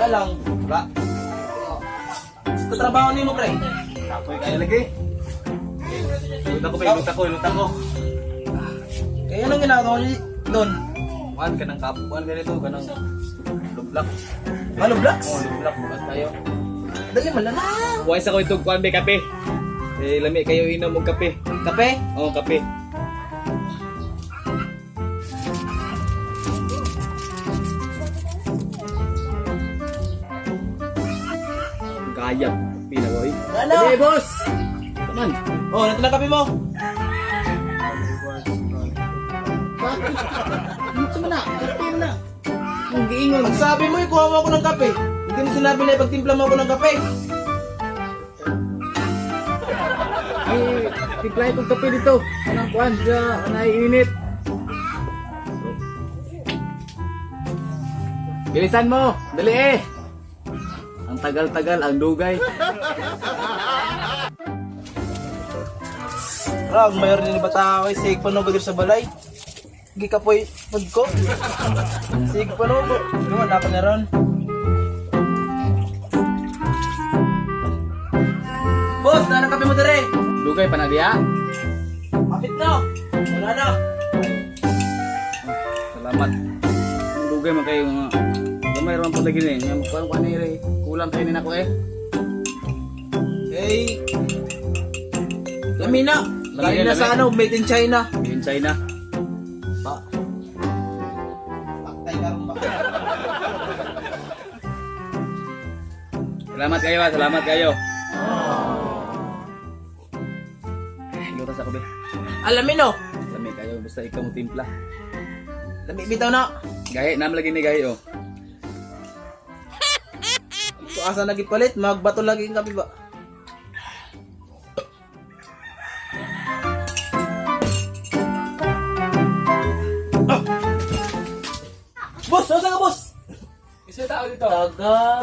lang. Wala. Sa trabaho ni mo, pre. Apoy kaya lagi. Ilut ako. Eh, anong ginagawa niyo doon? Kuhan ka ng kapuan ganito, ka ng lublak. Halo Blacks? Lublak, bukas tayo. Dali mo lang. Buhay sa ko itong kuhan be kape. Eh, lami kayo inom mong kape. Kape? Oo, kape. Gayab. Pinagoy. Ano? Hey, boss! Come on. Oh, natin na kape mo. Ano na? Kape mo na. Ang giingon. Pag sabi mo, ikuha mo ako ng kape. Hindi mo sinabi na ipagtimpla mo ako ng kape. Ay, tiplay kong kape dito. Anong kuhan siya? Naiinit. Bilisan mo. Dali eh. Ang tagal-tagal, ang dugay. Rag, mayroon din ba tayo kay Sig Panogo sa balay? Hindi ka po'y food ko. Sig Panogo. Ano, dapat na ron. Boss, na kape mo dire. Dugay pa na diya. Kapit na. Wala na. Salamat. Ang dugay man kayo nga. Gamay ron po lagi ni. Kulang pa ni kulang kayo nina ko eh. Hey. Lamina. Galing na Lami. sa ano, made in China. In China. Pa. Paktay ka rin ba? Salamat kayo ha. Salamat kayo. Lutas ako be. Alamin no. Lami kayo. Basta ikaw mo timpla. Lami bitaw na. Gahe. Naman lagi ni gahe oh. Kung asa nagipalit, magbato lagi ang kape ba? Ah! Boss! Saan ka, boss? Isa tao dito. Tagal.